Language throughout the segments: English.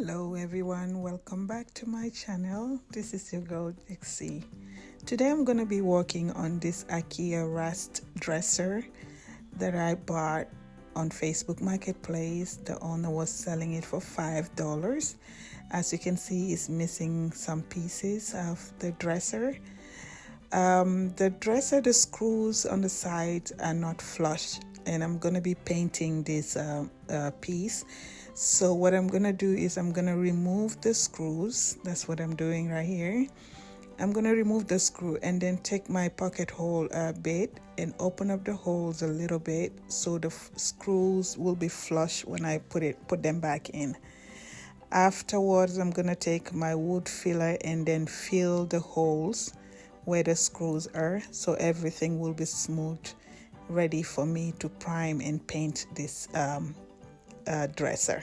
Hello everyone, welcome back to my channel. This is your girl Dixie. Today I'm going to be working on this Ikea rust dresser that I bought on Facebook Marketplace. The owner was selling it for $5. As you can see, it's missing some pieces of the dresser. The screws on the sides are not flush, and I'm going to be painting this piece. So what I'm going to do is I'm going to remove the screws. That's what I'm doing right here. I'm going to remove the screw and then take my pocket hole bit and open up the holes a little bit so the screws will be flush when I put them back in. Afterwards, I'm going to take my wood filler and then fill the holes where the screws are so everything will be smooth, ready for me to prime and paint this dresser.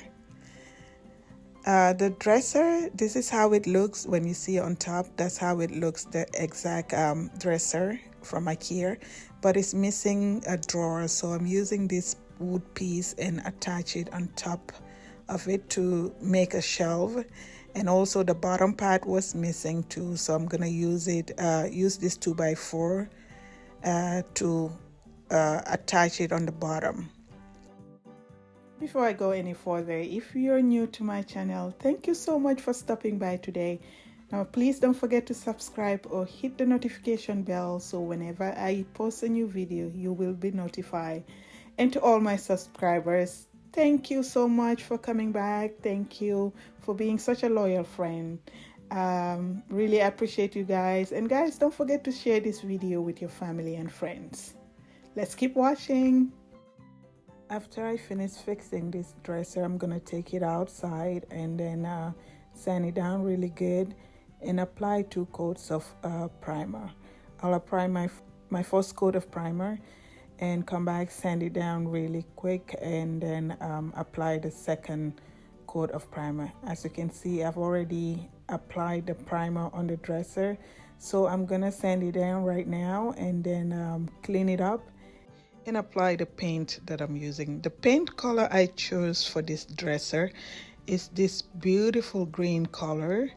The dresser, this is how it looks when you see it on top. That's how it looks, the exact dresser from Ikea, but it's missing a drawer, so I'm using this wood piece and attach it on top of it to make a shelf. And also the bottom part was missing too, so I'm gonna use this 2x4 to attach it on the bottom. Before I go any further, if you're new to my channel, thank you so much for stopping by today. Now please don't forget to subscribe or hit the notification bell so whenever I post a new video you will be notified. And to all my subscribers, thank you so much for coming back. Thank you for being such a loyal friend. Really appreciate you guys. And guys, don't forget to share this video with your family and friends. Let's keep watching. After I finish fixing this dresser, I'm gonna take it outside and then sand it down really good and apply 2 coats of primer. I'll apply my first coat of primer and come back, sand it down really quick, and then apply the second coat of primer. As you can see, I've already applied the primer on the dresser, so I'm gonna sand it down right now and then clean it up and apply the paint that I'm using. The paint color I chose for this dresser is this beautiful green color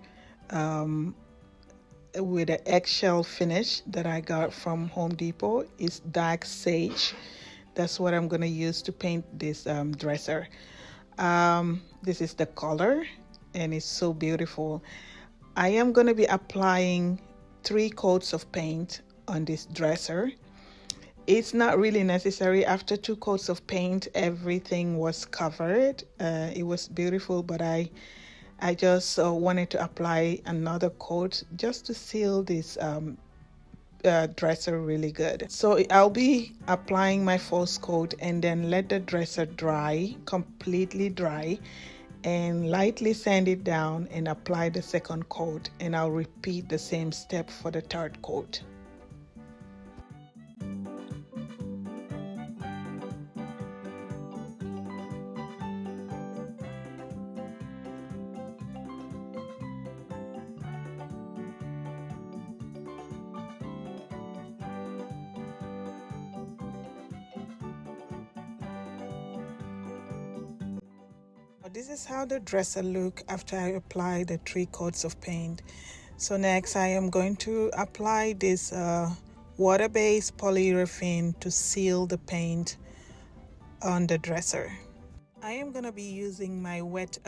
with an eggshell finish that I got from Home Depot. It's dark sage. That's what I'm gonna use to paint this dresser. This is the color and it's so beautiful. I am gonna be applying 3 coats of paint on this dresser. It's not really necessary. After 2 coats of paint, everything was covered. It was beautiful, but I just wanted to apply another coat just to seal this dresser really good. So I'll be applying my first coat and then let the dresser dry, completely dry, and lightly sand it down and apply the second coat, and I'll repeat the same step for the third coat. This is how the dresser look after I apply the 3 coats of paint. So next I am going to apply this water-based polyurethane to seal the paint on the dresser. I am going to be using my wet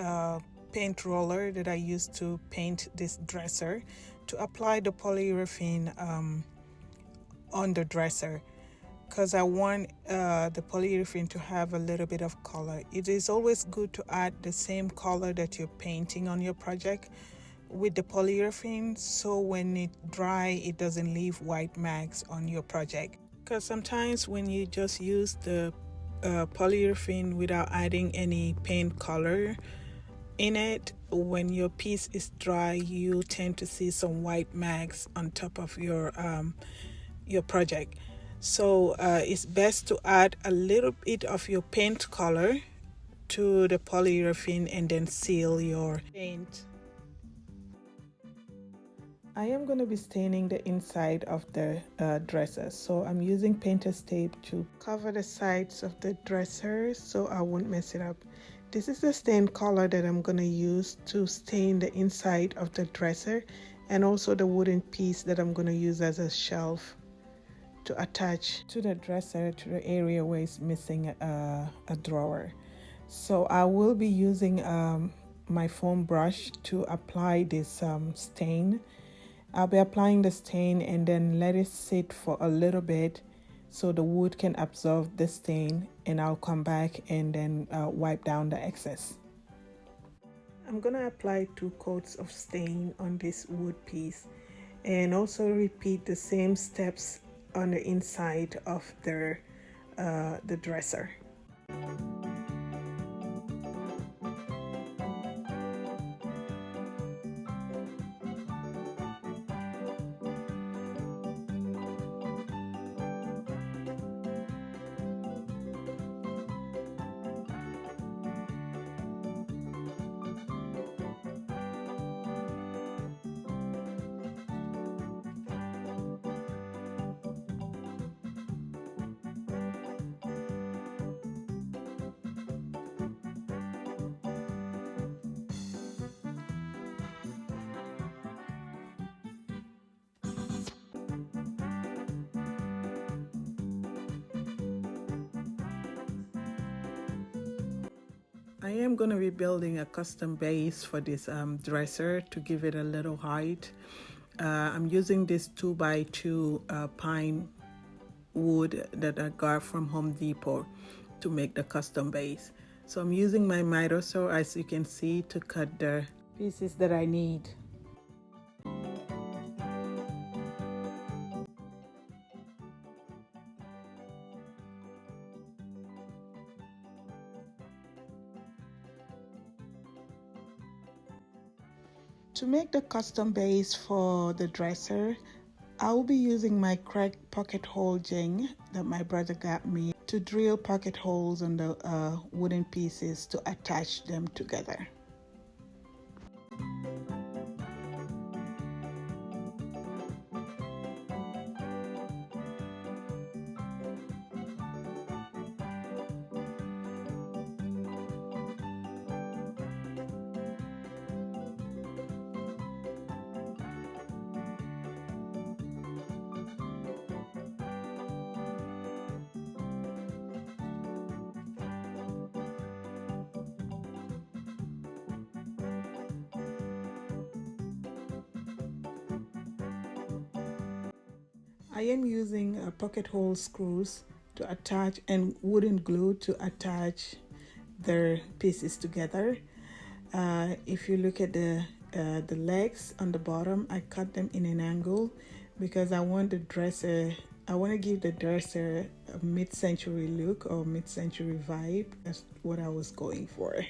paint roller that I used to paint this dresser to apply the polyurethane on the dresser, because I want the polyurethane to have a little bit of color. It is always good to add the same color that you're painting on your project with the polyurethane, so when it dry it doesn't leave white marks on your project. Because sometimes when you just use the polyurethane without adding any paint color in it, when your piece is dry you tend to see some white marks on top of your project. So it's best to add a little bit of your paint color to the polyurethane and then seal your paint. I am going to be staining the inside of the dresser, so I'm using painter's tape to cover the sides of the dresser so I won't mess it up. This is the stain color that I'm going to use to stain the inside of the dresser and also the wooden piece that I'm going to use as a shelf to attach to the dresser, to the area where it's missing a drawer. So I will be using my foam brush to apply this stain. I'll be applying the stain and then let it sit for a little bit so the wood can absorb the stain, and I'll come back and then wipe down the excess. I'm gonna apply 2 coats of stain on this wood piece and also repeat the same steps on the inside of the dresser. I am going to be building a custom base for this dresser to give it a little height. I'm using this 2x2 pine wood that I got from Home Depot to make the custom base. So I'm using my miter saw, as you can see, to cut the pieces that I need. To make the custom base for the dresser, I will be using my cracked pocket hole jing that my brother got me to drill pocket holes on the wooden pieces to attach them together. I am using pocket hole screws to attach and wooden glue to attach their pieces together. If you look at the legs on the bottom, I cut them in an angle because I want to give the dresser a mid-century look or mid-century vibe. That's what I was going for.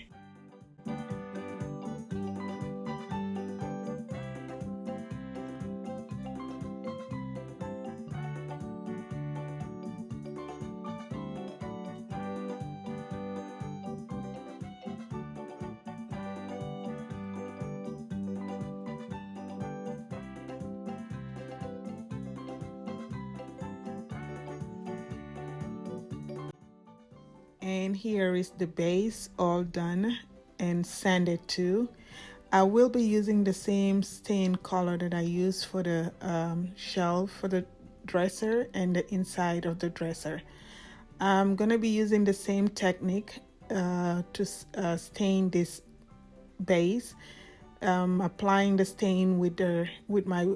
And here is the base all done and sanded too. I will be using the same stain color that I used for the shelf for the dresser and the inside of the dresser. I'm gonna be using the same technique to stain this base. Applying the stain with my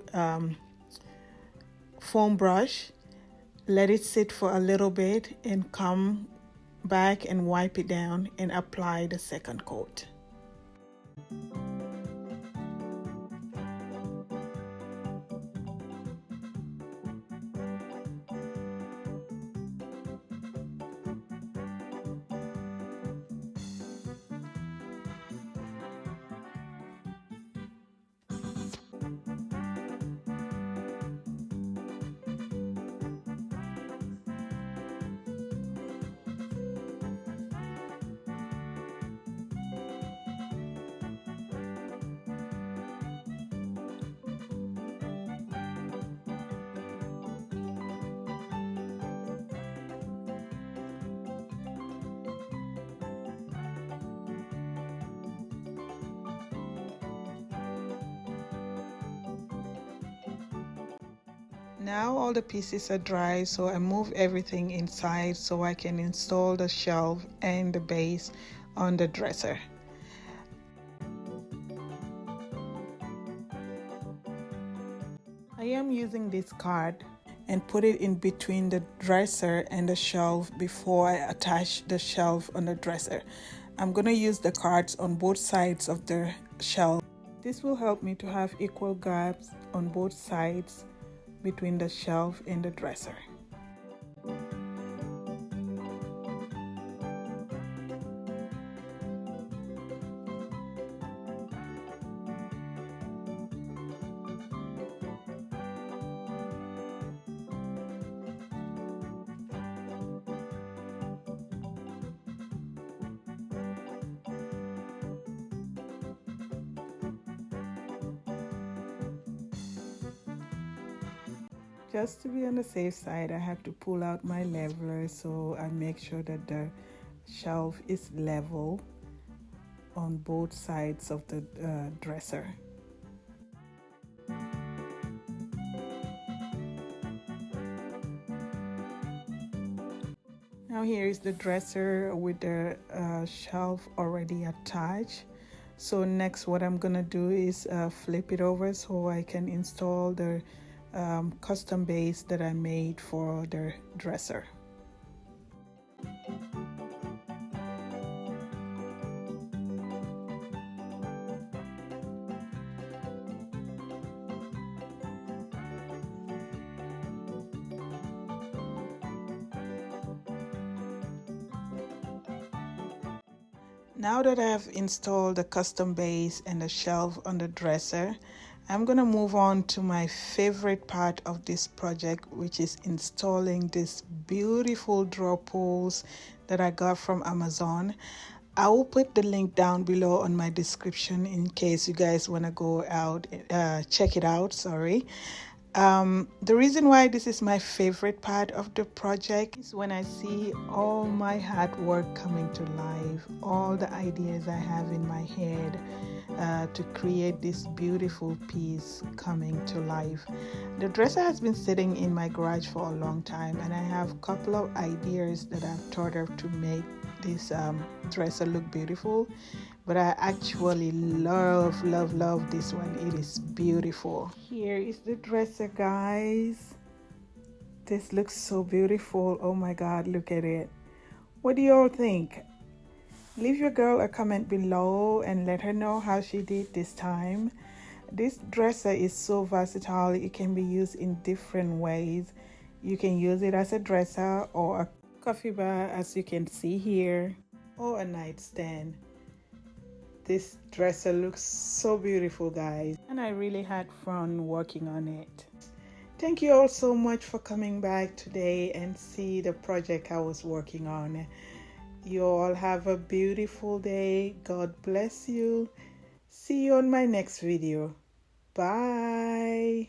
foam brush. Let it sit for a little bit and come back and wipe it down and apply the second coat. Now all the pieces are dry, so I move everything inside so I can install the shelf and the base on the dresser. I am using this card and put it in between the dresser and the shelf before I attach the shelf on the dresser. I'm going to use the cards on both sides of the shelf. This will help me to have equal gaps on both sides between the shelf and the dresser. Just to be on the safe side, I have to pull out my leveler so I make sure that the shelf is level on both sides of the dresser. Now here is the dresser with the shelf already attached. So next what I'm gonna do is flip it over so I can install the custom base that I made for the dresser. Now that I have installed the custom base and the shelf on the dresser, I'm going to move on to my favorite part of this project, which is installing these beautiful drawer pulls that I got from Amazon. I will put the link down below on my description in case you guys want to go out, check it out, sorry. The reason why this is my favorite part of the project is when I see all my hard work coming to life, all the ideas I have in my head to create this beautiful piece coming to life. The dresser has been sitting in my garage for a long time, and I have a couple of ideas that I've thought of to make this dresser look beautiful, but I actually love this one. It is beautiful. Here is the dresser, guys. This looks so beautiful. Oh my god, look at it. What do you all think? Leave your girl a comment below and let her know how she did this time. This dresser is so versatile. It can be used in different ways. You can use it as a dresser or a coffee bar, as you can see here, or a nightstand. This dresser looks so beautiful, guys, and I really had fun working on it. Thank you all so much for coming back today and see the project I was working on. You all have a beautiful day. God bless you. See you on my next video. Bye.